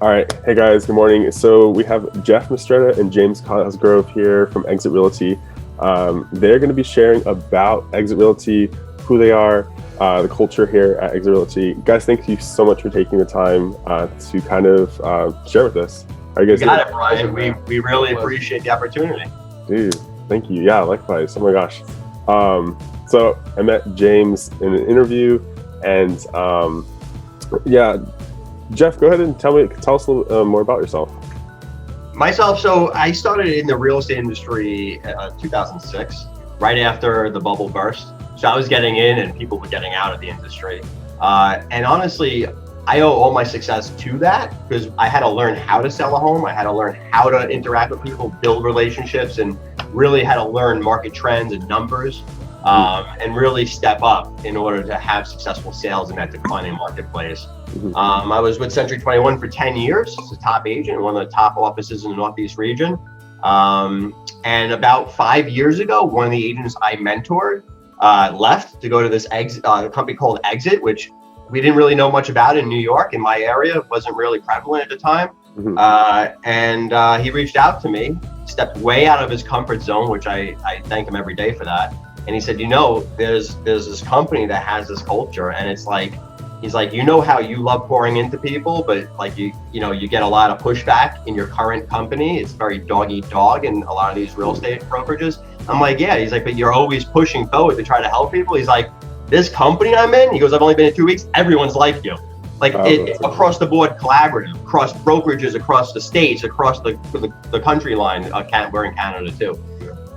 All right. Hey guys, good morning. So we have Jeff Mistretta and James Cosgrove here from EXIT Realty. They're going to be sharing about EXIT Realty, who they are, the culture here at EXIT Realty. Guys, thank you so much for taking the time to kind of share with us. Are you guys got it, Brian. We really appreciate the opportunity. Dude, thank you. Yeah, likewise. Oh my gosh. So I met James in an interview, and Jeff, go ahead and tell us a little more about yourself. Myself, so I started in the real estate industry in 2006, right after the bubble burst. So I was getting in and people were getting out of the industry. And honestly, I owe all my success to that because I had to learn how to sell a home. I had to learn how to interact with people, build relationships, and really had to learn market trends and numbers. And really step up in order to have successful sales in that declining marketplace. I was with Century 21 for 10 years as a top agent, one of the top offices in the Northeast region. And about 5 years ago, one of the agents I mentored left to go to this company called EXIT, which we didn't really know much about in New York. In my area, it wasn't really prevalent at the time. And he reached out to me, stepped way out of his comfort zone, which I thank him every day for that. And he said, there's this company that has this culture, and it's like, he's like, how you love pouring into people, but like you get a lot of pushback in your current company. It's very dog eat dog in a lot of these real estate brokerages. I'm like, yeah. He's like, but you're always pushing forward to try to help people. He's like, this company I'm in, he goes, I've only been in 2 weeks. Everyone's like you. Like across the board, collaborative, across brokerages, across the states, across the country line. We're in Canada too.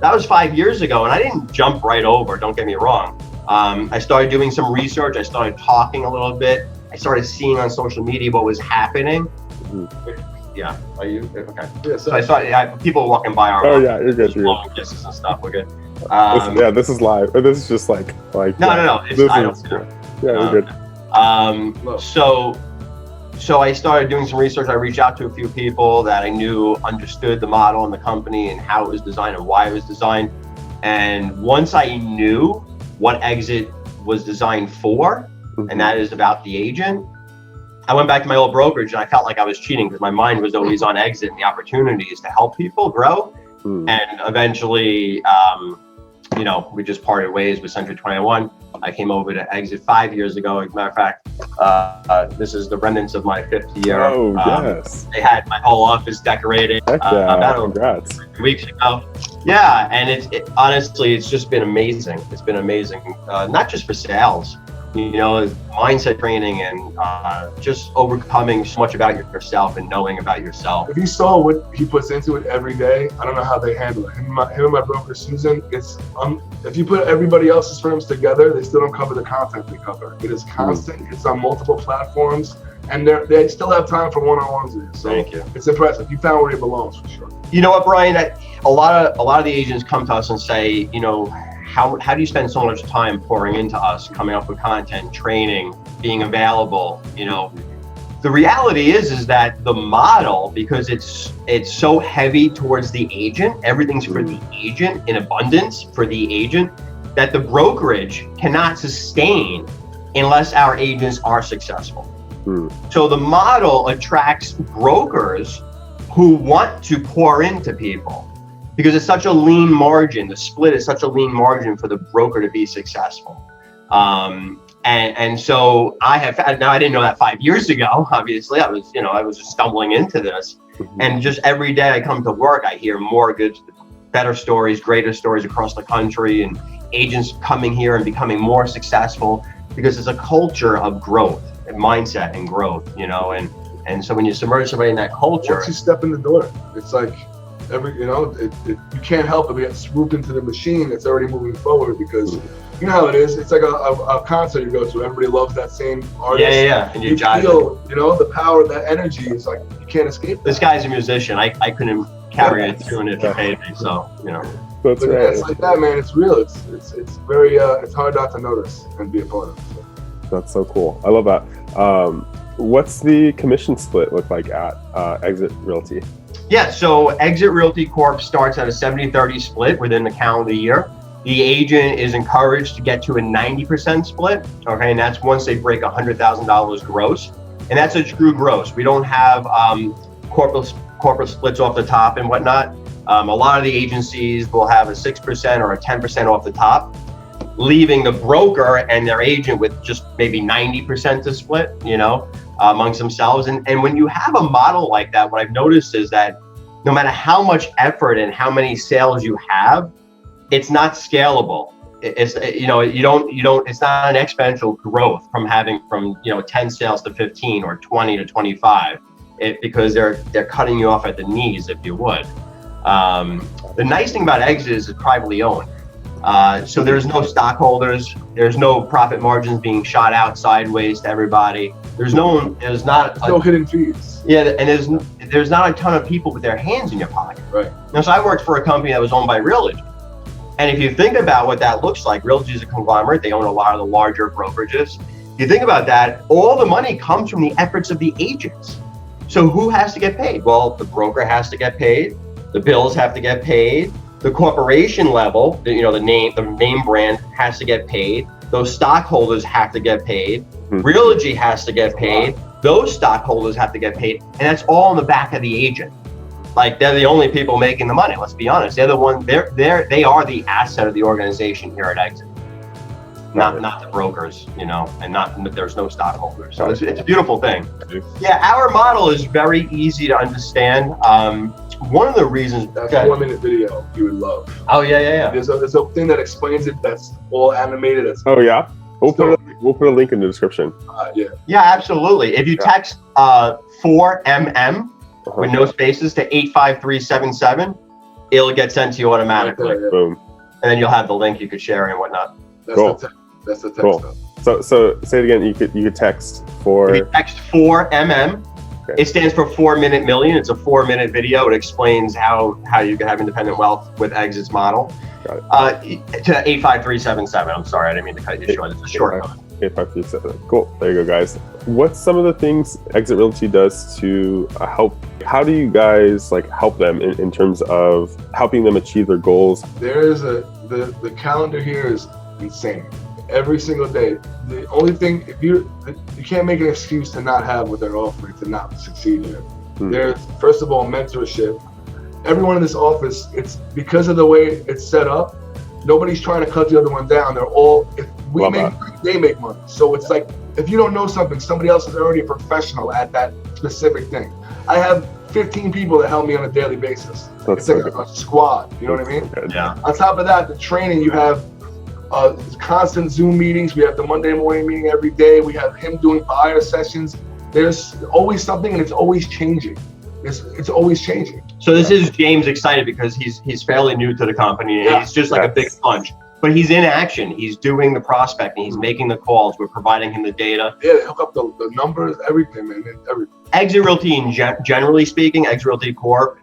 That was 5 years ago, and I didn't jump right over, don't get me wrong. I started doing some research. I started talking a little bit. I started seeing on social media what was happening. Yeah, are you? Okay. Yeah, so I started, people walking by our you're good. Long distance and stuff, we're good. This is live. This is just like No. You're good. So I started doing some research. I reached out to a few people that I knew understood the model and the company and how it was designed and why it was designed. And once I knew what EXIT was designed for, and that is about the agent, I went back to my old brokerage and I felt like I was cheating because my mind was always on EXIT and the opportunities to help people grow. And eventually, we just parted ways with Century 21. I came over to EXIT 5 years ago. As a matter of fact, this is the remnants of my 5th year. Oh, yes. They had my whole office decorated about 3 weeks ago. Yeah, and honestly, it's just been amazing. It's been amazing, not just for sales, mindset training and just overcoming so much about yourself and knowing about yourself. If you saw what he puts into it every day, I don't know how they handle it. Him and my broker, Susan, it's if you put everybody else's firms together, they still don't cover the content they cover. It is constant. It's on multiple platforms, and they still have time for one-on-ones with you. So thank you. It's impressive. You found where it belongs for sure. You know what, Brian? A lot of the agents come to us and say, how do you spend so much time pouring into us, coming up with content, training, being available? The reality is that the model, because it's so heavy towards the agent, everything's for the agent in abundance for the agent, that the brokerage cannot sustain unless our agents are successful. So the model attracts brokers who want to pour into people because it's such a lean margin. The split is such a lean margin for the broker to be successful. And so I didn't know that 5 years ago. Obviously, I was just stumbling into this, and just every day I come to work, I hear more good, better stories, greater stories across the country, and agents coming here and becoming more successful because it's a culture of growth and mindset and growth, and so when you submerge somebody in that culture, once you step in the door, it's like you can't help it. We get swooped into the machine that's already moving forward because you know how it is. It's like a concert you go to. Everybody loves that same artist. Yeah. And you feel, the power, that energy is like you can't escape that. This guy's a musician. I couldn't carry it through if he paid me. So That's right. It's like that, man. It's real. It's very it's hard not to notice and be a part of. So. That's so cool. I love that. What's the commission split look like at EXIT Realty? Yeah, so EXIT Realty Corp starts at a 70-30 split within the calendar year. The agent is encouraged to get to a 90% split, okay, and that's once they break $100,000 gross. And that's a true gross. We don't have corporate splits off the top and whatnot. A lot of the agencies will have a 6% or a 10% off the top, leaving the broker and their agent with just maybe 90% to split, amongst themselves. And when you have a model like that, what I've noticed is that no matter how much effort and how many sales you have, it's not scalable. It's it's not an exponential growth from 10 sales to 15 or 20 to 25, because they're cutting you off at the knees, if you would. The nice thing about Exit is it's privately owned. So there's no stockholders, there's no profit margins being shot out sideways to everybody. There's no hidden fees. Yeah, and there's not a ton of people with their hands in your pocket. Right. Now, so I worked for a company that was owned by Realty. And if you think about what that looks like, Realty is a conglomerate. They own a lot of the larger brokerages. If you think about that, all the money comes from the efforts of the agents. So who has to get paid? Well, the broker has to get paid. The bills have to get paid. The corporation level, the name brand has to get paid. Those stockholders have to get paid. Realty has to get paid. Those stockholders have to get paid. And that's all on the back of the agent. Like, they're the only people making the money. Let's be honest. They're the one. They are the asset of the organization here at Exit, not the brokers. And there's no stockholders. So it's a beautiful thing. Yeah, our model is very easy to understand. One of the reasons that's a 1-minute video you would love. Oh yeah. There's a thing that explains it. That's all animated. Oh yeah. We'll put a link in the description. Yeah, absolutely. If you text 4MM. With no spaces to 85377, it'll get sent to you automatically. Boom. And then you'll have the link you could share and whatnot. That's the text. Cool. So say it again. You could text If you text 4MM. Okay. It stands for 4 Minute Million. It's a 4-minute video. It explains how you can have independent wealth with Exit's model. Got it. To 85377. I'm sorry, I didn't mean to cut you short. It's a short code. 85377. Cool. There you go, guys. What's some of the things Exit Realty does to help? How do you guys help them in terms of helping them achieve their goals? There's the calendar here is insane. Every single day. The only thing, you can't make an excuse to not have what they're offering to not succeed here. There's, first of all, mentorship. Everyone in this office, it's because of the way it's set up, nobody's trying to cut the other one down. They're all, if we make money, they make money. So it's like, if you don't know something, somebody else is already a professional at that specific thing. I have 15 people that help me on a daily basis. It's like a squad, you know what I mean? Yeah. On top of that, the training, you have constant Zoom meetings. We have the Monday morning meeting every day. We have him doing buyer sessions. There's always something, and it's always changing. It's always changing. So this is James excited because he's fairly new to the company. And he's just like a big sponge. But he's in action. He's doing the prospecting. He's making the calls. We're providing him the data. Yeah, they hook up the numbers, everything, man. Everything. Exit Realty, generally speaking, Exit Realty Corp,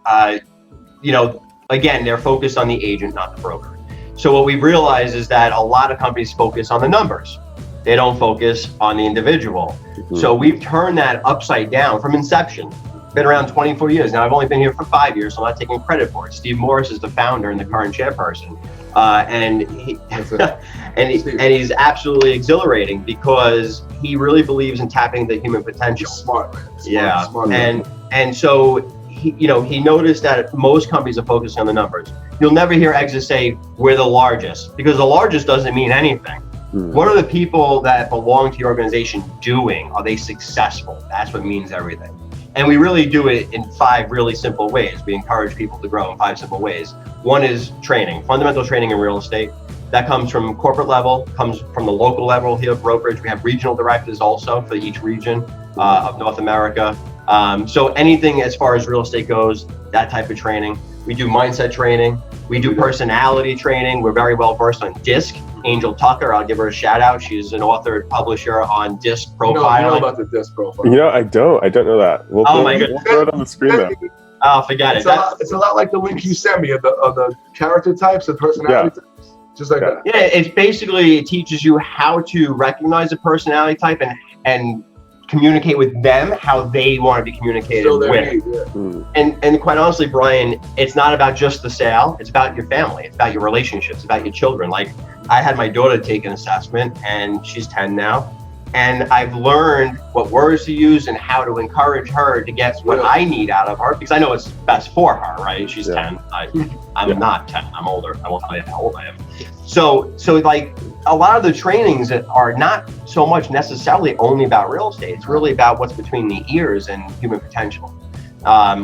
again, they're focused on the agent, not the broker. So what we've realized is that a lot of companies focus on the numbers. They don't focus on the individual. So we've turned that upside down from inception. Been around 24 years. Now I've only been here for 5 years, so I'm not taking credit for it. Steve Morris is the founder and the current chairperson. And he's absolutely exhilarating because he really believes in tapping the human potential. He's smart, man. Smart, and so he noticed that most companies are focusing on the numbers. You'll never hear Exit say we're the largest, because the largest doesn't mean anything. What are the people that belong to your organization doing? Are they successful? That's what means everything. And we really do it in 5 really simple ways. We encourage people to grow in 5 simple ways. One is training, fundamental training in real estate. That comes from corporate level, comes from the local level here at brokerage. We have regional directors also for each region of North America. So anything as far as real estate goes, that type of training. We do mindset training. We do personality training. We're very well versed on DISC. Angel Tucker, I'll give her a shout out. She's an author publisher on DISC profiling. You know about the DISC profile. I don't know that. We'll throw it on the screen though. Oh, forget it. It's a lot like the link you sent me of the character types and personality types. Just like that. Yeah, it teaches you how to recognize a personality type and communicate with them how they want to be communicated with. And quite honestly, Brian, it's not about just the sale. It's about your family. It's about your relationships. It's about your children. Like, I had my daughter take an assessment, and she's 10 now. And I've learned what words to use and how to encourage her to get what I need out of her, because I know it's best for her, right? She's 10. I'm not 10. I'm older. I won't tell you how old I am. So like a lot of the trainings that are not so much necessarily only about real estate. It's really about what's between the ears and human potential,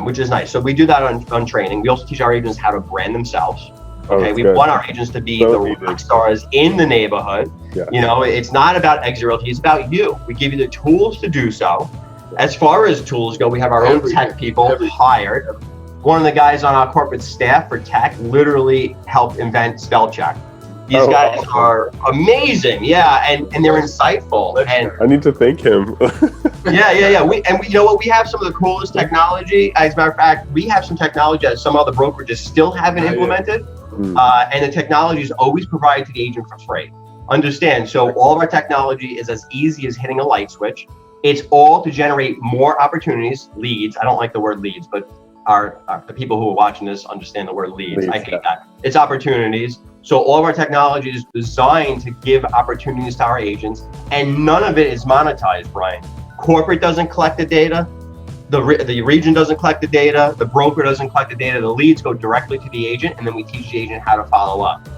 which is nice. So we do that on training. We also teach our agents how to brand themselves. Okay, we want our agents to be the rock stars in the neighborhood. You know, it's not about Exit Realty, it's about you. We give you the tools to do so. As far as tools go, we have our own tech people hired. One of the guys on our corporate staff for tech literally helped invent spell check. These guys are amazing, and they're insightful. And I need to thank him. yeah. We you know what? We have some of the coolest technology. As a matter of fact, we have some technology that some other brokerages still haven't implemented. And the technology is always provided to the agent for free. Understand, so all of our technology is as easy as hitting a light switch. It's all to generate more opportunities, leads. I don't like the word leads, but the people who are watching this understand the word leads. I hate that. It's opportunities. So all of our technology is designed to give opportunities to our agents, and none of it is monetized, Brian. Corporate doesn't collect the data. The region doesn't collect the data, the broker doesn't collect the data, the leads go directly to the agent, and then we teach the agent how to follow up.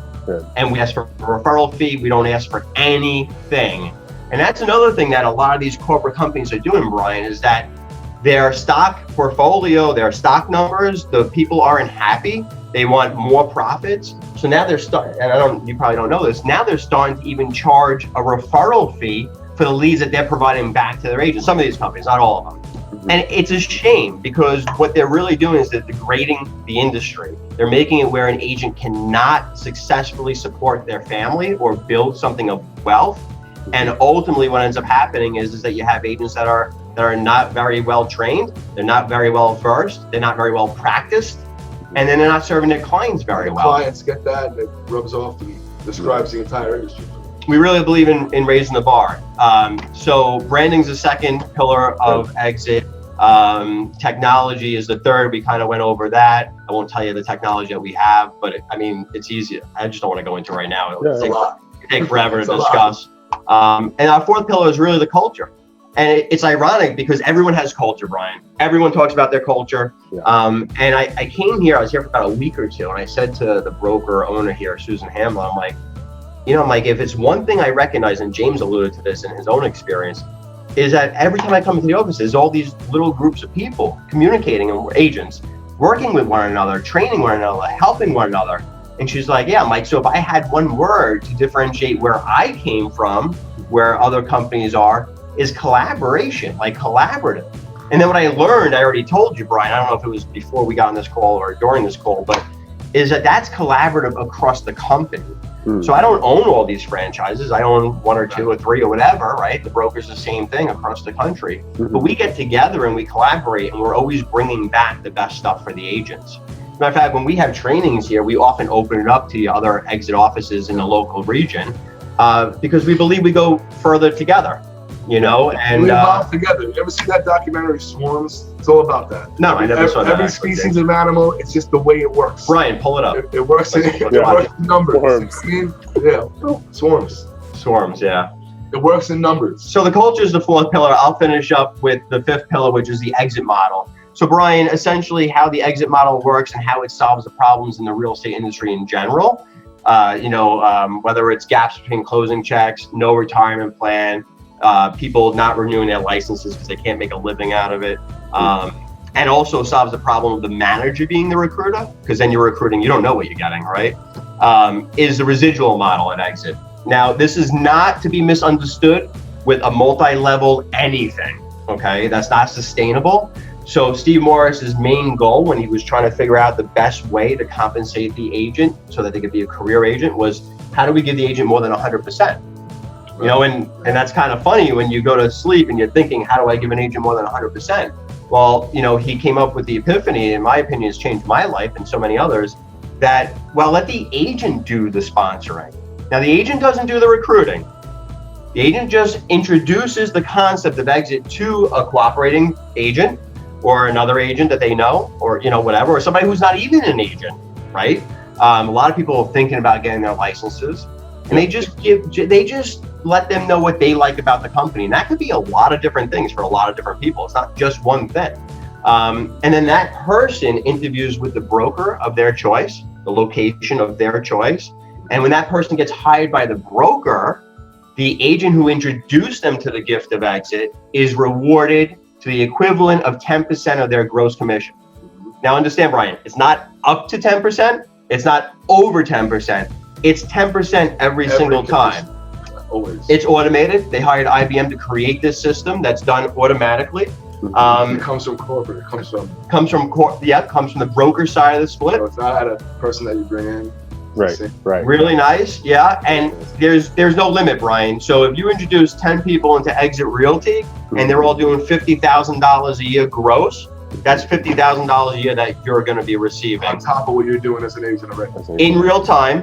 And we ask for a referral fee, we don't ask for anything. And that's another thing that a lot of these corporate companies are doing, Brian, is that their stock portfolio, their stock numbers, the people aren't happy, they want more profits. So now they're you probably don't know this, now they're starting to even charge a referral fee for the leads that they're providing back to their agents. Some of these companies, not all of them. And it's a shame, because what they're really doing is they're degrading the industry. They're making it where an agent cannot successfully support their family or build something of wealth. And ultimately what ends up happening is that you have agents that are not very well trained, they're not very well versed, they're not very well practiced, and then they're not serving their clients very well. Clients get that, and it rubs off and describes the entire industry. We really believe in raising the bar. So branding's the second pillar of Exit. Technology is the third. We kind of went over that. I won't tell you the technology that we have, but it's easy. I just don't want to go into it right now. It'll take forever to discuss. And our fourth pillar is really the culture. And it's ironic because everyone has culture, Brian. Everyone talks about their culture. And I came here, I was here for about a week or two, and I said to the broker owner here, Susan Hamlin, I'm like, if it's one thing I recognize, and James alluded to this in his own experience, is that every time I come into the office, there's all these little groups of people communicating, and agents working with one another, training one another, helping one another. And she's like, yeah, Mike, so if I had one word to differentiate where I came from, where other companies are, is collaboration, like collaborative. And then what I learned, I already told you, Brian, I don't know if it was before we got on this call or during this call, but is that that's collaborative across the company. So I don't own all these franchises. I own one or two or three or whatever, right? The broker's the same thing across the country. But we get together and we collaborate, and we're always bringing back the best stuff for the agents. Matter of fact, when we have trainings here, we often open it up to the other Exit offices in the local region because we believe we go further together. And we evolve together. You ever see that documentary Swarms? It's all about that. No, I never saw that. Every species of animal, it's just the way it works. Brian, pull it up. It works in numbers. Swarms, yeah. It works in numbers. So the culture is the fourth pillar. I'll finish up with the fifth pillar, which is the exit model. So Brian, essentially how the exit model works and how it solves the problems in the real estate industry in general. Whether it's gaps between closing checks, no retirement plan, people not renewing their licenses because they can't make a living out of it. And also solves the problem of the manager being the recruiter, because then you're recruiting, you don't know what you're getting, right? Is the residual model at Exit. Now, this is not to be misunderstood with a multi-level anything, okay? That's not sustainable. So Steve Morris's main goal when he was trying to figure out the best way to compensate the agent so that they could be a career agent was, how do we give the agent more than 100%? And that's kind of funny when you go to sleep and you're thinking, how do I give an agent more than 100%? Well, he came up with the epiphany, in my opinion, has changed my life and so many others, that, let the agent do the sponsoring. Now, the agent doesn't do the recruiting. The agent just introduces the concept of Exit to a cooperating agent or another agent that they know, or, whatever, or somebody who's not even an agent, right? A lot of people are thinking about getting their licenses, and they just let them know what they like about the company. And that could be a lot of different things for a lot of different people. It's not just one thing. And then that person interviews with the broker of their choice, the location of their choice. And when that person gets hired by the broker, the agent who introduced them to the gift of exit is rewarded to the equivalent of 10% of their gross commission. Now understand, Brian, it's not up to 10%, it's not over 10%, it's 10% every single time. Always. It's automated. They hired IBM to create this system that's done automatically. It comes from corporate. It comes from comes from the broker side of the split. So it's not at a person that you bring in. Right. Really nice, yeah. And there's no limit, Brian. So if you introduce 10 people into Exit Realty and they're all doing $50,000 a year gross, that's $50,000 a year that you're going to be receiving on top of what you're doing as an agent already. In real time.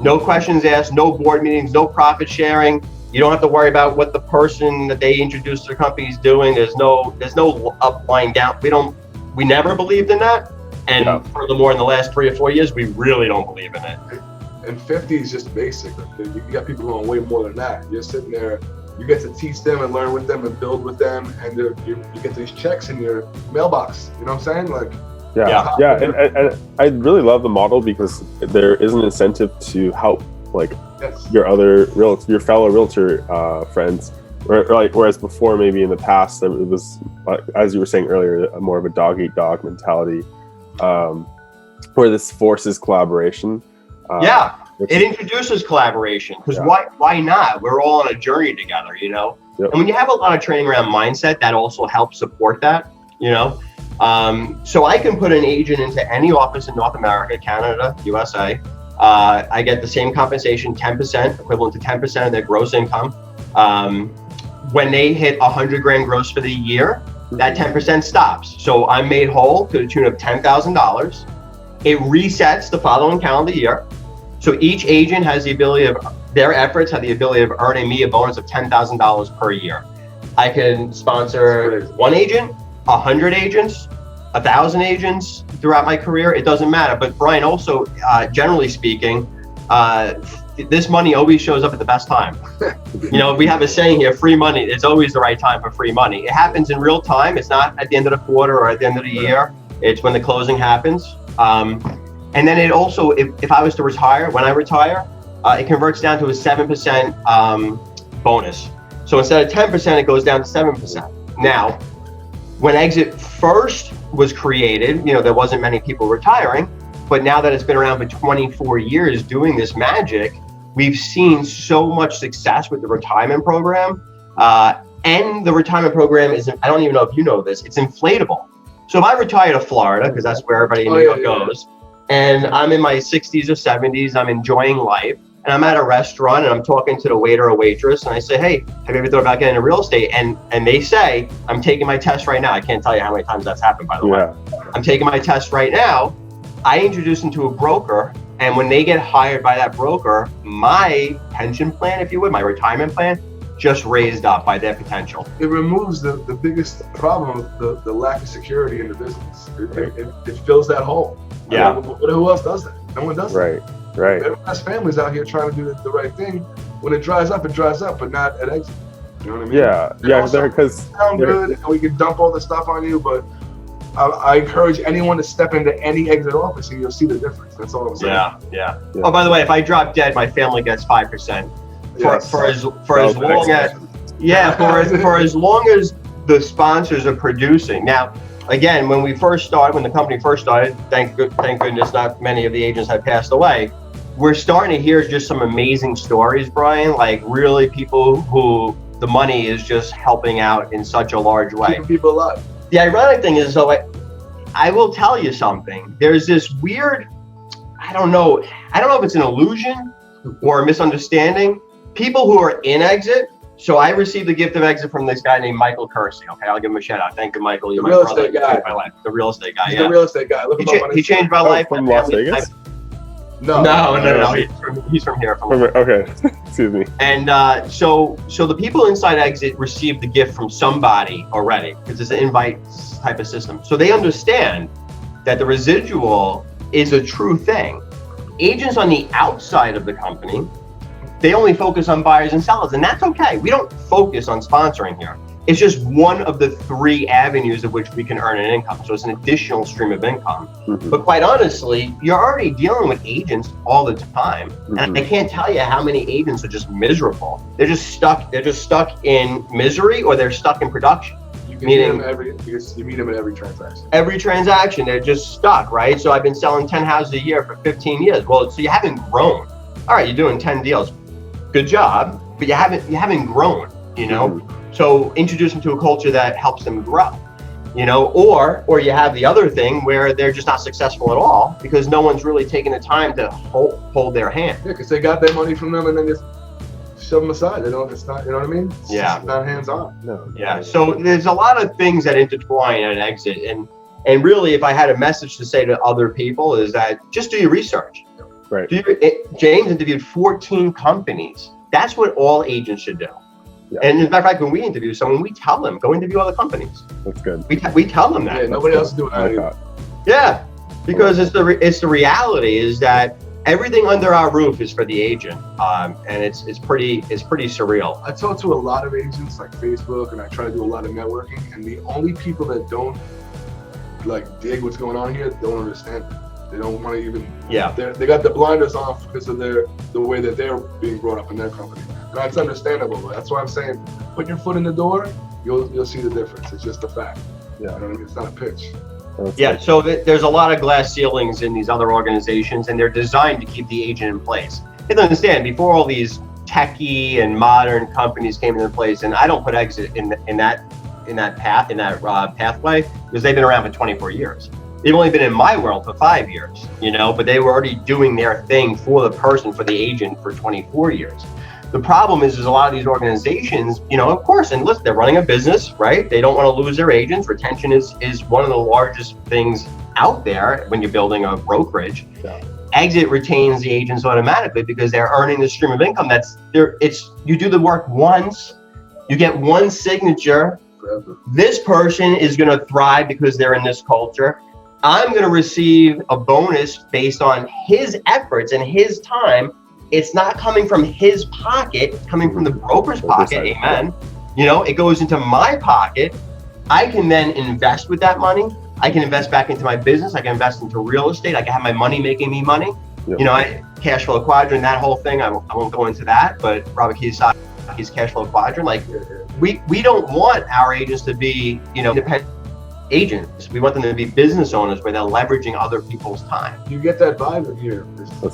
No questions asked, no board meetings, no profit sharing. You don't have to worry about what the person that they introduced to the company is doing. There's no up, line, down. We never believed in that. And furthermore, in the last 3 or 4 years, we really don't believe in it. And 50 is just basic. You got people going way more than that. You're sitting there, you get to teach them and learn with them and build with them, and you get these checks in your mailbox. You know what I'm saying? Like, and I really love the model because there is an incentive to help your fellow realtor friends. Whereas before, maybe in the past, it was, as you were saying earlier, more of a dog eat dog mentality, where this forces collaboration. It introduces collaboration because why not? We're all on a journey together, you know. Yep. And when you have a lot of training around mindset, that also helps support that, you know. So I can put an agent into any office in North America, Canada, USA. I get the same compensation, 10%, equivalent to 10% of their gross income. When they hit 100 grand gross for the year, that 10% stops. So I'm made whole to the tune of $10,000. It resets the following calendar year. So each agent has the ability their efforts have the ability of earning me a bonus of $10,000 per year. I can sponsor one agent, 100 agents, 1,000 agents throughout my career. It doesn't matter. But Brian, also, generally speaking, this money always shows up at the best time. You know, we have a saying here, free money, it's always the right time for free money. It happens in real time. It's not at the end of the quarter or at the end of the year. It's when the closing happens. And then it also, if I was to retire, when I retire, it converts down to a 7% bonus. So instead of 10%, it goes down to 7%. Now, when Exit first was created, you know, there wasn't many people retiring, but now that it's been around for 24 years doing this magic, we've seen so much success with the retirement program. And the retirement program is, I don't even know if you know this, it's inflatable. So if I retire to Florida, because that's where everybody in New York goes, and I'm in my 60s or 70s, I'm enjoying life, and I'm at a restaurant and I'm talking to the waiter or waitress and I say, hey, have you ever thought about getting into real estate? And they say, I'm taking my test right now. I can't tell you how many times that's happened, by the way. I'm taking my test right now. I introduce them to a broker, and when they get hired by that broker, my pension plan, if you would, my retirement plan, just raised up by their potential. It removes the biggest problem, the lack of security in the business. It fills that hole. Yeah. Who else does that? No one does that. Right. Everyone has families out here trying to do the right thing. When it dries up, but not at Exit. You know what I mean? Because sound good, and we can dump all the stuff on you, but I encourage anyone to step into any Exit office and you'll see the difference. That's all I'm saying. Yeah. Oh, by the way, if I drop dead, my family gets 5% for as long as the sponsors are producing. Now, again, when the company first started, thank goodness not many of the agents had passed away. We're starting to hear just some amazing stories, Brian, like really people who the money is just helping out in such a large way. Keeping people alive. The ironic thing is, though, I will tell you something. There's this weird, I don't know if it's an illusion or a misunderstanding. People who are in Exit, so I received the gift of Exit from this guy named Michael Kersey. Okay, I'll give him a shout out. Thank you, Michael. You're my brother. My life. The real estate guy. He's the real estate guy. He changed my life. From Las Vegas? No. He's from here. Okay, excuse me. And so the people inside Exit received the gift from somebody already, because it's an invite type of system. So they understand that the residual is a true thing. Agents on the outside of the company they only focus on buyers and sellers, and that's okay. We don't focus on sponsoring here. It's just one of the 3 avenues of which we can earn an income. So it's an additional stream of income. But quite honestly, you're already dealing with agents all the time. And I can't tell you how many agents are just miserable. They're just stuck in misery, or they're stuck in production. You meet them at every transaction. Every transaction, they're just stuck, right? So I've been selling 10 houses a year for 15 years. Well, so you haven't grown. All right, you're doing 10 deals. Good job, but you haven't grown, you know? So introduce them to a culture that helps them grow, you know, or you have the other thing where they're just not successful at all because no one's really taking the time to hold their hand. Yeah, because they got their money from them and then just shove them aside. They don't, it's not, you know what I mean? It's Yeah. just not hands on. No. Yeah. So there's a lot of things that intertwine at Exit. And really, if I had a message to say to other people is that just do your research. Right. James interviewed 14 companies. That's what all agents should do. Yeah. And as a matter of fact, when we interview someone, we tell them, go interview other companies. That's good. We tell them that. Yeah, nobody else is doing I that either. thought. Yeah, because it's the reality is that everything under our roof is for the agent, and it's pretty surreal. I talk to a lot of agents like Facebook, and I try to do a lot of networking, and the only people that don't like dig what's going on here don't understand. They don't want to even. Yeah. They got the blinders off because of the way that they're being brought up in their company. And that's understandable. But that's why I'm saying, put your foot in the door, you'll see the difference. It's just a fact. Yeah. You know what I mean? It's not a pitch. That's Yeah, good. so there's a lot of glass ceilings in these other organizations, and they're designed to keep the agent in place. You have to understand, before all these techie and modern companies came into place, and I don't put Exit in that pathway because they've been around for 24 years. They've only been in my world for 5 years, you know, but they were already doing their thing for the person, for the agent for 24 years. The problem is a lot of these organizations, you know, of course, and listen, they're running a business, right? They don't want to lose their agents. Retention is one of the largest things out there when you're building a brokerage. Yeah. Exit retains the agents automatically because they're earning the stream of income. You do the work once, you get one signature. Forever. This person is going to thrive because they're in this culture. I'm going to receive a bonus based on his efforts and his time. It's not coming from his pocket, it's coming from the broker's pocket. Amen. You know, it goes into my pocket. I can then invest with that money. I can invest back into my business. I can invest into real estate. I can have my money making me money. Yep. You know, cash flow quadrant, that whole thing. I won't go into that, but Robert Kiyosaki's cash flow quadrant. Like, we don't want our agents to be, you know, independent agents. We want them to be business owners where they're leveraging other people's time. You get that vibe in here.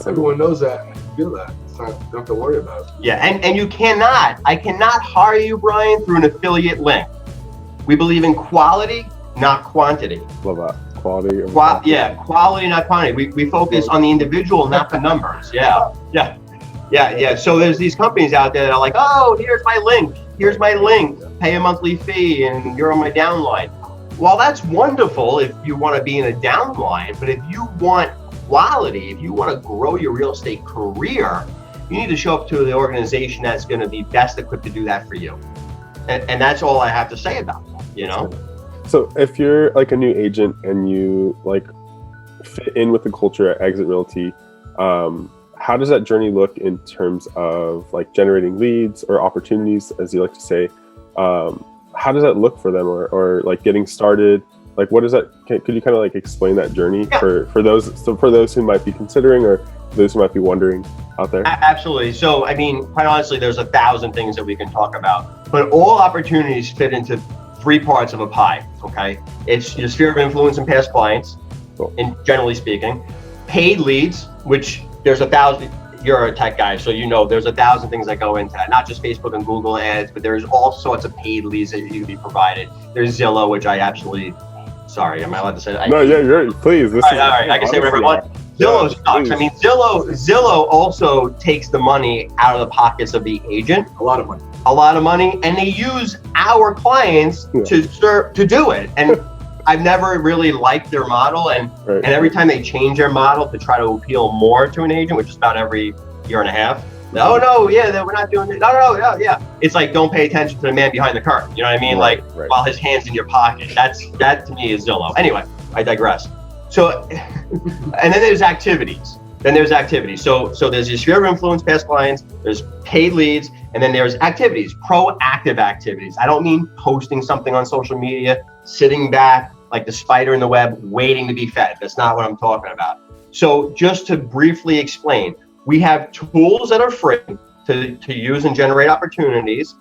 Everyone knows that. You feel that. It's not, you don't have to worry about it. Yeah, and I cannot hire you, Brian, through an affiliate link. We believe in quality, not quantity. Love that. Quality. Quality, not quantity. We focus on the individual, not the numbers. Yeah. So there's these companies out there that are like, oh, here's my link. Pay a monthly fee and you're on my downline. Well, that's wonderful if you want to be in a downline, but if you want quality, if you want to grow your real estate career, you need to show up to the organization that's going to be best equipped to do that for you. And that's all I have to say about that, you know? So if you're like a new agent and you like fit in with the culture at Exit Realty, how does that journey look in terms of like generating leads or opportunities, as you like to say? How does that look for them, or like getting started? Like, what is that? Could you kind of like explain that journey for those who might be considering, or those who might be wondering out there? Absolutely. So, I mean, quite honestly, there's 1,000 things that we can talk about, but all opportunities fit into 3 parts of a pie. Okay, it's your sphere of influence and past clients, Cool. and generally speaking, paid leads, which there's 1,000. You're a tech guy, so you know there's 1,000 things that go into that. Not just Facebook and Google ads, but there's all sorts of paid leads that you can be provided. There's Zillow, which I absolutely, sorry, am I allowed to say that? No, yeah, you're please. All right, I can say whatever I want. Zillow sucks. I mean, Zillow also takes the money out of the pockets of the agent. A lot of money. And they use our clients to do it. And I've never really liked their model, and every time they change their model to try to appeal more to an agent, which is about every year and a half. No, we're not doing it. No, yeah. It's like, don't pay attention to the man behind the curtain. You know what I mean? While his hand's in your pocket. That to me is Zillow. Anyway, I digress. So, and then there's activities. Then there's activities. So there's your sphere of influence, past clients, there's paid leads, and then there's activities, proactive activities. I don't mean posting something on social media, sitting back like the spider in the web, waiting to be fed. That's not what I'm talking about. So just to briefly explain, we have tools that are free to use and generate opportunities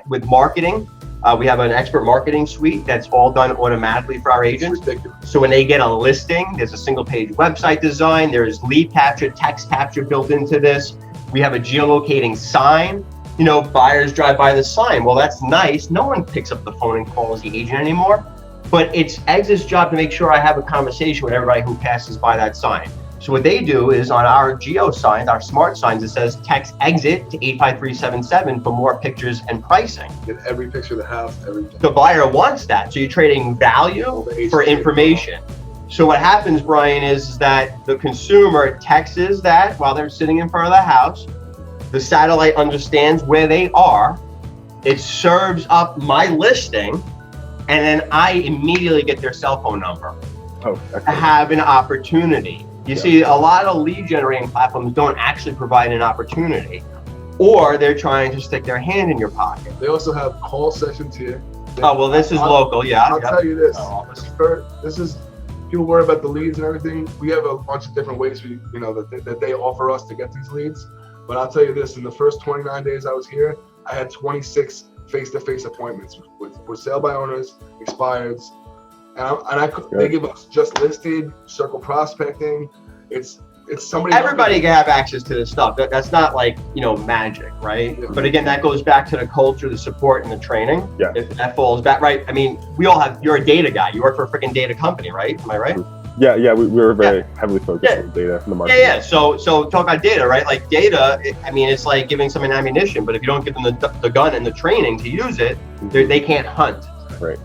with marketing. We have an expert marketing suite that's all done automatically for our agents. So when they get a listing, there's a single page website design, there's lead capture, text capture built into this. We have a geolocating sign. You know, buyers drive by the sign. Well, that's nice. No one picks up the phone and calls the agent anymore. But it's Exit's job to make sure I have a conversation with everybody who passes by that sign. So what they do is on our geo signs, our smart signs, it says text exit to 85377 for more pictures and pricing. Get every picture of the house, everything. The buyer wants that. So you're trading value for information. So what happens, Brian, is that the consumer texts that while they're sitting in front of the house, the satellite understands where they are. It serves up my listing, and then I immediately get their cell phone number to have an opportunity. You see, a lot of lead generating platforms don't actually provide an opportunity, or they're trying to stick their hand in your pocket. They also have call sessions here. Oh, well, this is local, yeah. I'll tell you this. This is, people worry about the leads and everything. We have a bunch of different ways that they offer us to get these leads. But I'll tell you this, in the first 29 days I was here, I had 26 face-to-face appointments with sale by owners, expireds, they give us just listed, circle prospecting. It's somebody. Everybody can have access to this stuff. That's not like, magic, right? Yeah. But again, that goes back to the culture, the support, and the training. Yeah. If that falls back, right? I mean, you're a data guy. You work for a freaking data company, right? Am I right? Yeah. We were very heavily focused on data in the market. Yeah. So talk about data, right? Like data, it's like giving someone ammunition, but if you don't give them the gun and the training to use it, they can't hunt. Right.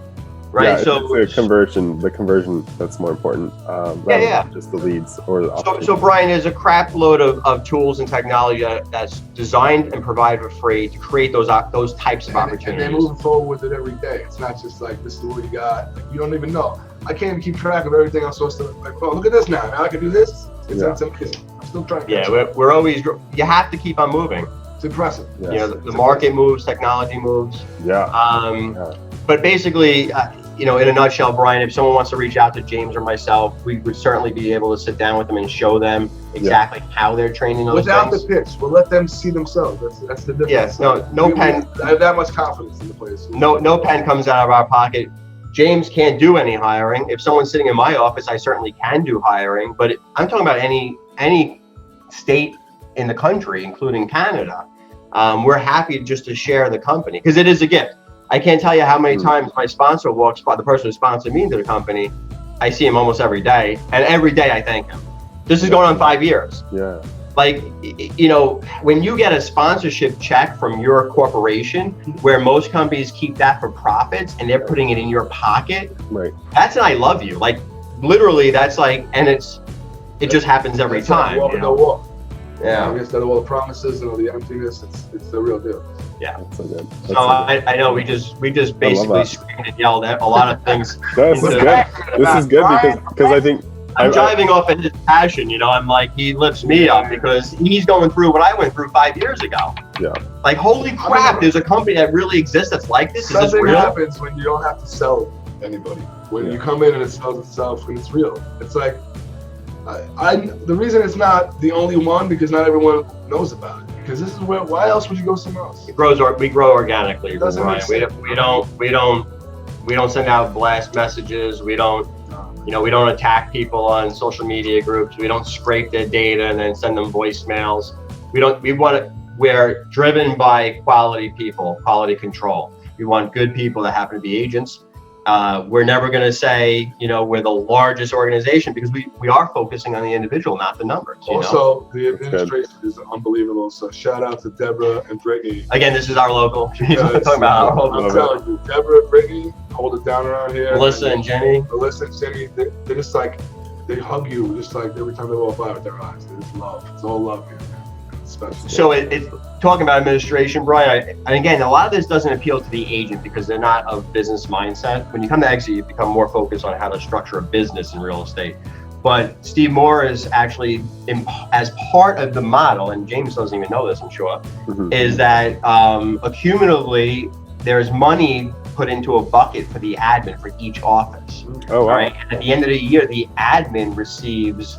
Right. Yeah, so it's the conversion that's more important. Rather than just the leads or the so Brian, there's a crap load of tools and technology that's designed and provided for free to create those types of opportunities. And they're moving forward with it every day. It's not just like, this is what you got. Like, you don't even know. I can't even keep track of everything I'm supposed to, like, oh, look at this now. Now I can do this. It's amazing. I'm still trying to catch up. We're always, you have to keep on moving. It's impressive. Yes. The market moves, technology moves. Yeah. But basically, in a nutshell, Brian, if someone wants to reach out to James or myself, we would certainly be able to sit down with them and show them exactly how they're training those without things. the pitch. We'll let them see themselves. That's the difference. Yes, no pen. I have that much confidence in the place. No pen comes out of our pocket. James can't do any hiring. If someone's sitting in my office, I certainly can do hiring. But I'm talking about any state in the country, including Canada. We're happy just to share the company because it is a gift. I can't tell you how many times my sponsor walks by, the person who sponsored me into the company. I see him almost every day, and every day I thank him. This is going on 5 years. Yeah. Like, when you get a sponsorship check from your corporation, where most companies keep that for profits and they're putting it in your pocket, right? That's an I love you. Like, literally, that's like, and it just happens every time. Walk and no walk. Yeah. Instead of all the promises and all the emptiness, it's the real deal. Yeah. That's so good. So I know we just basically screamed and yelled at a lot of things. This is good. This is good because I think I'm driving off of his passion. I'm like, he lifts me up because he's going through what I went through 5 years ago. Yeah. Like, holy crap! There's a company that really exists that's like this. Is this Something real? happens when you don't have to sell anybody. When you come in and it sells itself and it's real. It's like, the reason it's not the only one because not everyone knows about it. Because this is why else would you go somewhere else? We grow organically, Brian. We don't send out blast messages. We don't attack people on social media groups. We don't scrape their data and then send them voicemails. We're driven by quality people, quality control. We want good people that happen to be agents. We're never going to say, we're the largest organization because we are focusing on the individual, not the numbers. Also, the administration is unbelievable. So shout out to Deborah and Brittany. Again, this is our local. Talking about our local. I'm telling you, Deborah and Brittany hold it down around here. Melissa and Jenny, they're just like, they hug you just like every time they walk by with their eyes. It's love. It's all love here. Special. So it's talking about administration, Brian, and again, a lot of this doesn't appeal to the agent because they're not of business mindset. When you come to Exit, you become more focused on how to structure a business in real estate. But Steve Moore is actually, as part of the model, and James doesn't even know this, I'm sure, is that accumulatively, there's money put into a bucket for the admin for each office. Oh, wow. Right? And at the end of the year, the admin receives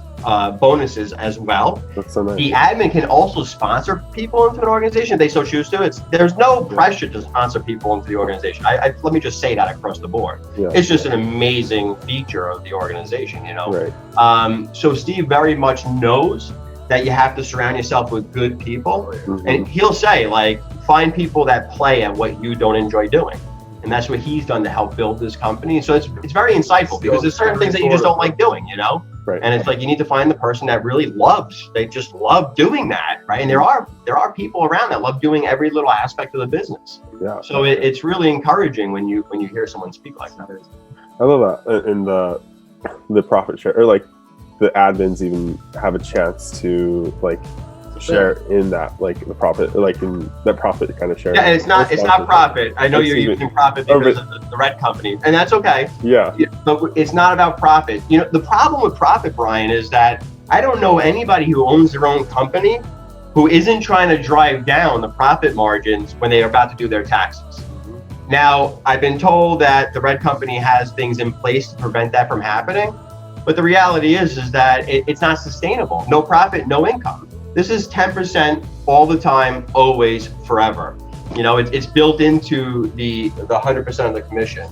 bonuses as well. That's so nice. The admin can also sponsor people into an organization if they so choose to. There's no pressure to sponsor people into the organization. Let me just say that across the board. Yeah. It's just an amazing feature of the organization, you know? Right. So Steve very much knows that you have to surround yourself with good people. And he'll say, like, find people that play at what you don't enjoy doing. And that's what he's done to help build this company. So it's very insightful because there's certain things that you just don't like doing, you know? Right. And it's like you need to find the person that really they just love doing that, right? And there are people around that love doing every little aspect of the business. Yeah. So it's really encouraging when you hear someone speak like that. I love that. And the profit share, or like the admins even have a chance to like share in that, like the profit, like in that profit kind of share. Yeah, and it's not profit. I know you're using profit because of the red company, and that's okay. Yeah. But it's not about profit. You know, the problem with profit, Brian, is that I don't know anybody who owns their own company who isn't trying to drive down the profit margins when they are about to do their taxes. Now, I've been told that the red company has things in place to prevent that from happening, but the reality is that it's not sustainable. No profit, no income. This is 10% all the time, always, forever. You know, it's built into the 100% of the commission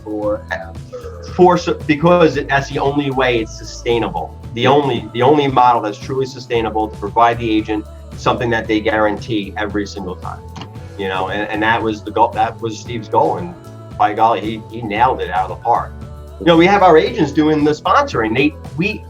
because that's the only way it's sustainable. The only model that's truly sustainable to provide the agent something that they guarantee every single time. You know, and that was the goal. That was Steve's goal, and by golly, he nailed it out of the park. You know, we have our agents doing the sponsoring.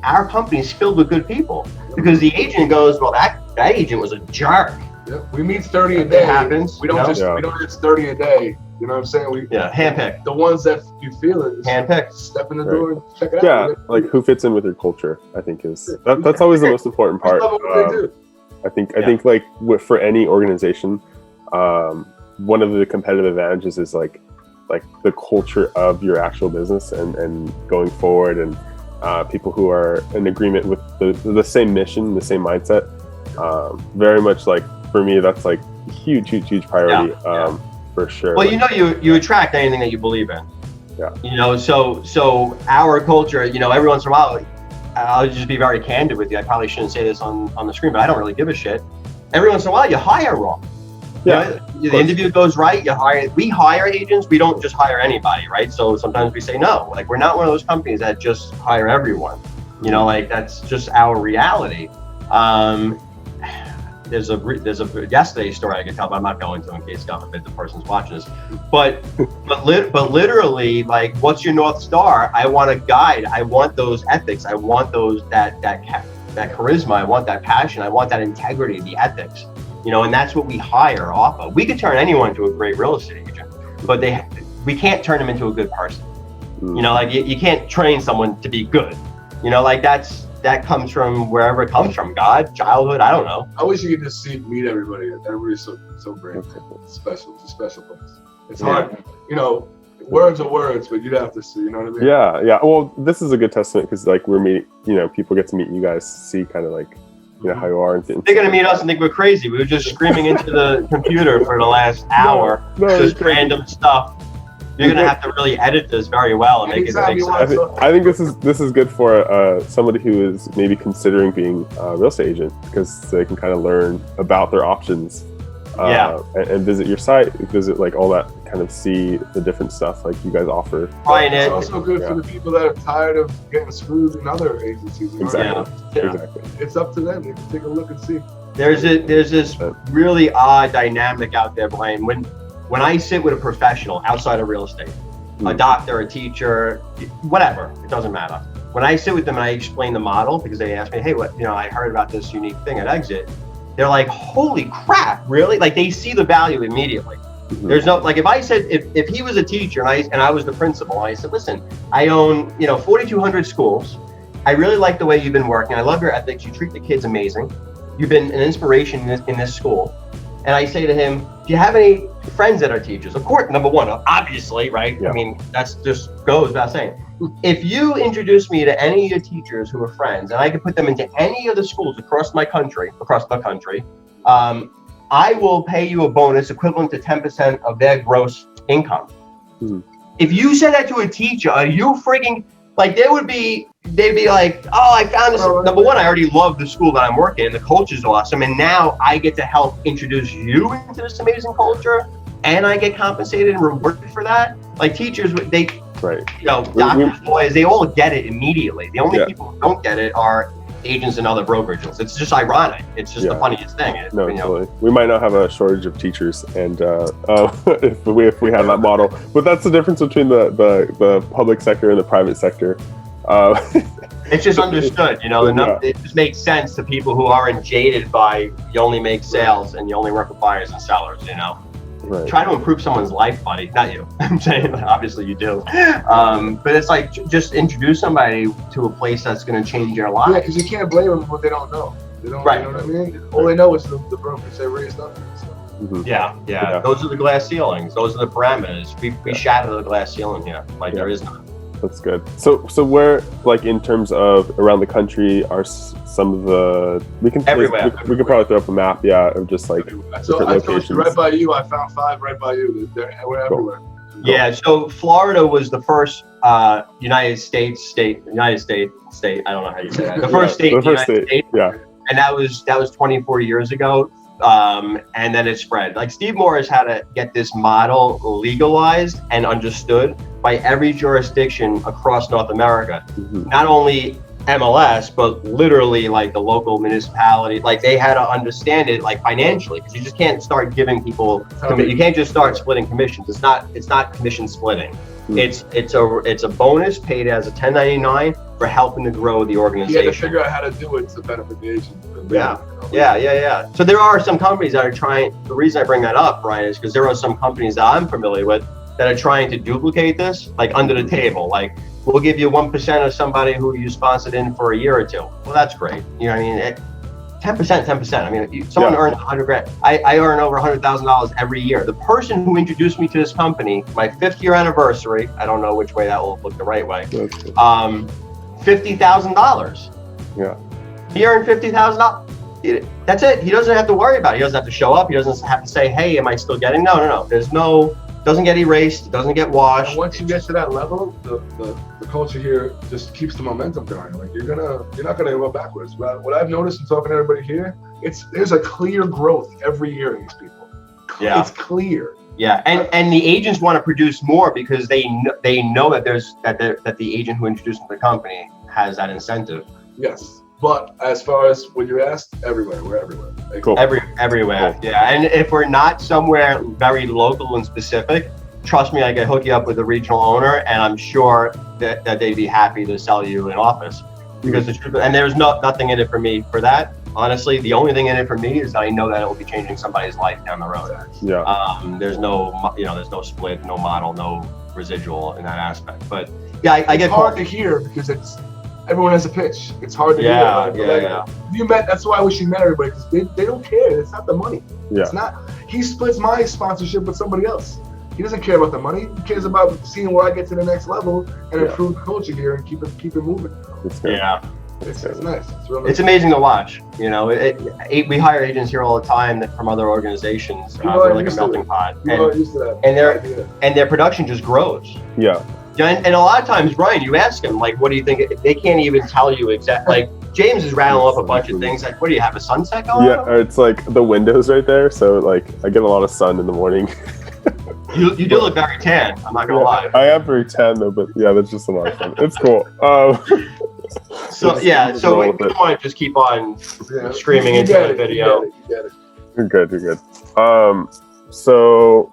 Our company is filled with good people because the agent goes, well, that agent was a jerk. Yeah, we meet 30 a day. It happens. We don't just 30 a day. You know what I'm saying? Handpick. The ones that you feel it. Handpick. Step in the door and check it out. Yeah, like who fits in with your culture, I think that's always the most important part. I think like for any organization, one of the competitive advantages is like the culture of your actual business and going forward, and people who are in agreement with the same mission, the same mindset. Very much like for me, that's like huge priority. For sure. Well, you know, you attract anything that you believe in. Yeah. You know, so our culture, you know, every once in a while, I'll just be very candid with you. I probably shouldn't say this on the screen, but I don't really give a shit. Every once in a while, you hire wrong. Yeah. You know, the interview goes right. We hire agents. We don't just hire anybody, right? So sometimes we say no. Like, we're not one of those companies that just hire everyone. You know, like that's just our reality. There's a yesterday's story I can tell, but I'm not going to in case God forbid the person's watching this. But literally, like, what's your North Star? I want a guide. I want those ethics. I want those that charisma. I want that passion. I want that integrity, the ethics. You know, and that's what we hire off of. We could turn anyone into a great real estate agent, but we can't turn them into a good person. You know, like you can't train someone to be good. You know, like that comes from wherever it comes from, God, childhood, I don't know. I wish you could just meet everybody. Everybody's so great. It's special. It's a special place. It's hard. You know, words are words, but you'd have to see, you know what I mean? Yeah. Well, this is a good testament because like we're meeting, you know, people get to meet you guys, see kind of like, you know, how you are. And they're going to meet us and think we're crazy. We were just screaming into the computer for the last hour, just random stuff. You're going to have to really edit this very well and make it make sense. I think this is good for somebody who is maybe considering being a real estate agent because they can kind of learn about their options. And visit your site, visit like all that, kind of see the different stuff like you guys offer. Brian, it's also good for the people that are tired of getting screwed in other agencies. Exactly. It's up to them. They can take a look and see. There's this really odd dynamic out there, Brian. When I sit with a professional outside of real estate, a doctor, a teacher, whatever, it doesn't matter. When I sit with them and I explain the model, because they ask me, hey, I heard about this unique thing at EXIT. They're like, holy crap, really? Like, they see the value immediately. There's no, like, if I said, if he was a teacher and I was the principal, and I said, listen, I own, 4,200 schools. I really like the way you've been working. I love your ethics. You treat the kids amazing. You've been an inspiration in this school. And I say to him, do you have any friends that are teachers. Of course, number one, obviously, right? Yeah. I mean, that's just goes without saying. If you introduce me to any of your teachers who are friends, and I can put them into any of the schools across the country, I will pay you a bonus equivalent to 10% of their gross income. Mm-hmm. If you said that to a teacher, are you freaking like they'd be like, oh, I found this. Number one, I already love the school that I'm working in. The culture's awesome. And now I get to help introduce you into this amazing culture, and I get compensated and rewarded for that. Like teachers, they, right. You know, doctors, lawyers, they all get it immediately. The only people who don't get it are agents and other brokerages. It's just ironic. It's just the funniest thing. No, totally. We might not have a shortage of teachers, and if we had that model. But that's the difference between the public sector and the private sector. It's just understood, you know. It just makes sense to people who aren't jaded by you only make sales and you only work with buyers and sellers, you know. Right. Try to improve someone's life, buddy. Not you. I'm saying, obviously you do. But it's like just introduce somebody to a place that's going to change their life. Yeah, because you can't blame them for what they don't know. They don't, right. You know what I mean? All they know is the brokers they raised up. So. Mm-hmm. Yeah. Those are the glass ceilings. Those are the parameters. We shatter the glass ceiling here. Like there is none. That's good. So where, like in terms of around the country, are some of the we can everywhere. We can probably throw up a map, of just like so different locations. Right by you, I found 5 right by you. We're everywhere. Cool. Yeah. So Florida was the first United States state. I don't know how you say that. The first state. The first state. Yeah. And that was 24 years ago. And then it spread. Like Steve Morris had to get this model legalized and understood by every jurisdiction across North America. Mm-hmm. Not only MLS, but literally like the local municipality. Like they had to understand it like financially, because you just can't start giving people. You can't just start splitting commissions. It's not commission splitting. Mm-hmm. It's a bonus paid as a 1099 for helping to grow the organization. You had to figure out how to do it to benefit the agent. Yeah. So there are some companies that are trying. The reason I bring that up, Brian, is because there are some companies that I'm familiar with that are trying to duplicate this, like under the table. Like we'll give you 1% of somebody who you sponsored in for a year or two. Well, that's great. You know what I mean? 10%. I mean, if someone earns $100,000, I earn over $100,000 every year. The person who introduced me to this company, my 5th year anniversary, I don't know which way that will look the right way. $50,000. Yeah. He earned $50,000. That's it. He doesn't have to worry about it. He doesn't have to show up. He doesn't have to say, hey, am I still getting? No. There's no, doesn't get erased, doesn't get washed. And once you get to that level, the culture here just keeps the momentum going. Like you're not gonna go backwards. But what I've noticed in talking to everybody here, there's a clear growth every year in these people. Yeah. It's clear. Yeah, and the agents want to produce more because they know that that the agent who introduced them to the company has that incentive. Yes, but as far as what you asked, everywhere, we're everywhere. Like, cool. Everywhere. Cool. Yeah, and if we're not somewhere very local and specific, trust me, I can hook you up with a regional owner, and I'm sure that they'd be happy to sell you an office. Because the truth, and there's nothing in it for me for that. Honestly, the only thing in it for me is that I know that it will be changing somebody's life down the road. Yeah. There's no split, no model, no residual in that aspect. But yeah, I get hard to hear because everyone has a pitch. It's hard to hear. Yeah. That's why I wish you met everybody, because they don't care. It's not the money. Yeah. It's not. He splits my sponsorship with somebody else. He doesn't care about the money. He cares about seeing where I get to the next level and improve the culture here and keep it moving. Yeah. It's nice. It's real nice. It's amazing to watch. You know, we hire agents here all the time from other organizations. We're like a melting pot, and their production just grows. Yeah. And a lot of times, Brian, you ask them like, "What do you think?" They can't even tell you exactly. Like James is rattling up a bunch of things. Like, what do you have, a sunset going? Yeah, it's like the windows right there. So like, I get a lot of sun in the morning. You do look very tan. I'm not gonna lie. I am very tan though, but yeah, that's just a lot of fun. It's cool. So we don't want to just keep on screaming into the video. You get it. You're good. So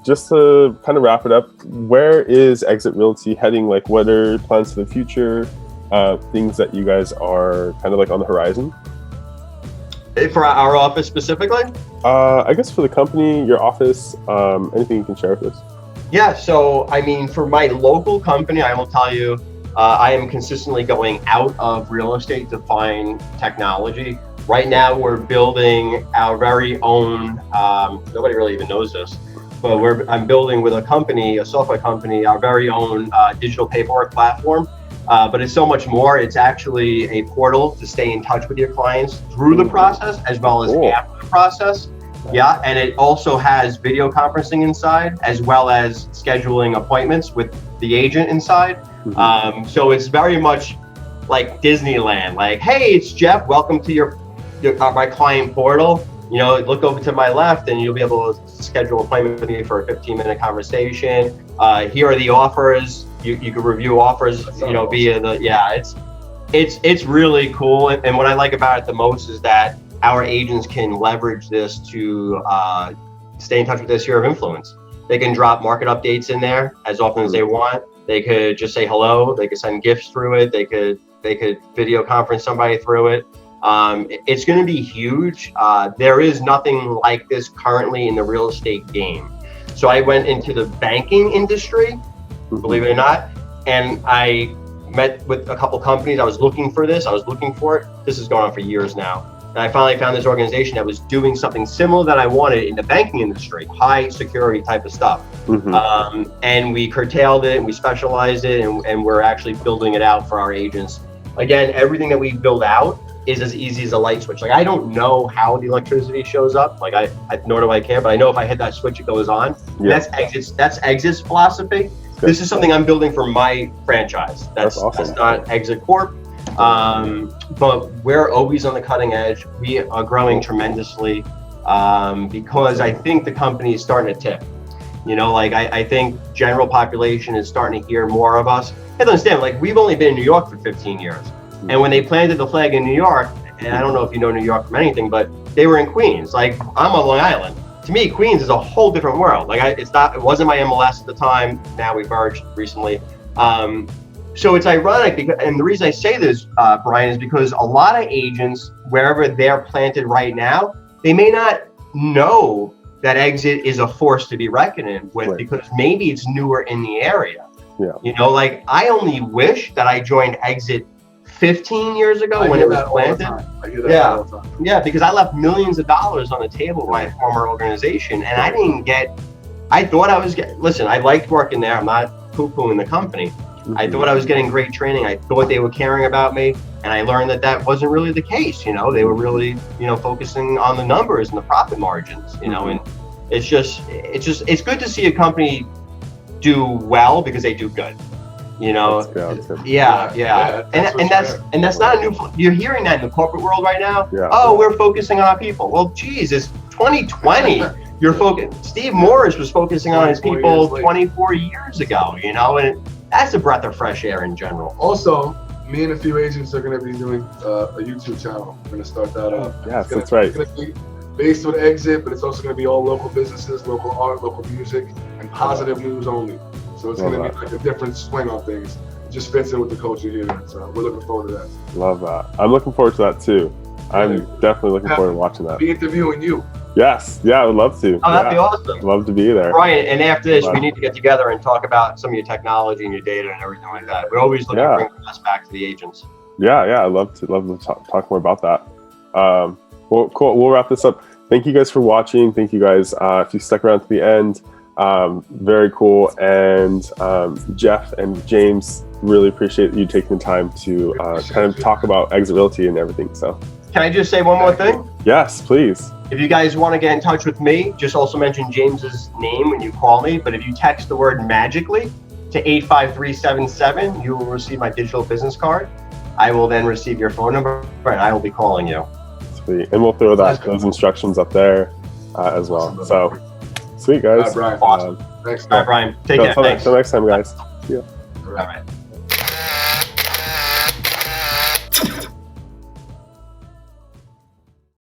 just to kind of wrap it up, where is Exit Realty heading? Like, what are plans for the future? Things that you guys are kind of like on the horizon? For our office specifically? I guess for the company, your office, anything you can share with us? Yeah, so I mean, for my local company, I will tell you, I am consistently going out of real estate to find technology. Right now, we're building our very own, nobody really even knows this, but I'm building with a company, a software company, our very own digital paperwork platform. But it's so much more. It's actually a portal to stay in touch with your clients through the process as well as after the process. Yeah, and it also has video conferencing inside as well as scheduling appointments with the agent inside. So it's very much like Disneyland. Like, hey, it's Jeff. Welcome to my client portal. You know, look over to my left and you'll be able to schedule an appointment with me for a 15-minute conversation. Here are the offers. You can review offers, you know, via the, it's really cool. And what I like about it the most is that our agents can leverage this to stay in touch with their sphere of influence. They can drop market updates in there as often as they want. They could just say hello. They could send gifts through it. They could video conference somebody through it. It's going to be huge. There is nothing like this currently in the real estate game. So I went into the banking industry, believe it or not, and I met with a couple companies. I was looking for this. I was looking for it. This has gone on for years now. And I finally found this organization that was doing something similar that I wanted in the banking industry, high security type of stuff. And we curtailed it and we specialized it and we're actually building it out for our agents. Again, everything that we build out is as easy as a light switch. Like, I don't know how the electricity shows up. Like, nor do I care, but I know if I hit that switch, it goes on. That's Exit's philosophy. This is something I'm building for my franchise. That's awesome. That's not EXIT Corp. But we're always on the cutting edge. We are growing tremendously because I think the company is starting to tip. You know, like I think general population is starting to hear more of us. You have to understand, like, we've only been in New York for 15 years. And when they planted the flag in New York, and I don't know if you know New York from anything, but they were in Queens. Like, I'm on Long Island. To me, Queens is a whole different world. Like, it wasn't my MLS at the time. Now we merged recently. So it's ironic because, and the reason I say this, Brian, is because a lot of agents, wherever they're planted right now, they may not know that Exit is a force to be reckoned with because maybe it's newer in the area. You know, like, I only wish that I joined Exit 15 years ago when it was planted. I hear that all the time. Yeah, because I left millions of dollars on the table with my former organization, and I didn't get. I thought I was getting. Listen, I liked working there. I'm not poo-pooing the company. I thought I was getting great training. I thought they were caring about me, and I learned that wasn't really the case. You know, they were really, you know, focusing on the numbers and the profit margins. You know, and it's good to see a company do well because they do good. You know, and that's not a new. You're hearing that in the corporate world right now. We're focusing on our people. Well, geez, it's 2020. You're focused. Steve Morris was focusing on his people 24 years ago. You know, and that's a breath of fresh air in general. Also, me and a few agents are going to be doing a YouTube channel. We're going to start that up. Yes, that's right. It's going to be based on Exit, but it's also going to be all local businesses, local art, local music, and positive news only. So it's going to be like a different swing on things. It just fits in with the culture here. So we're looking forward to that. Love that. I'm looking forward to that too. I'm definitely looking forward to watching that. Be interviewing you. Yes. Yeah, I would love to. Oh, that'd be awesome. Love to be there. Brian, and after this, we need to get together and talk about some of your technology and your data and everything like that. We're always looking to bring us back to the agents. Yeah, I'd love to talk more about that. Well, cool. We'll wrap this up. Thank you guys for watching. Thank you guys if you stuck around to the end. Very cool. And Jeff and James, really appreciate you taking the time to kind of talk about Exit Realty and everything. So, can I just say one more thing? Yes, please. If you guys want to get in touch with me, just also mention James's name when you call me. But if you text the word magically to 85377, you will receive my digital business card. I will then receive your phone number and I will be calling you. Sweet. And we'll throw those instructions up there as well. So, sweet, guys. All right, Brian. Awesome. Thanks. All right, Brian. Take care. Until next time, guys. See ya. All right.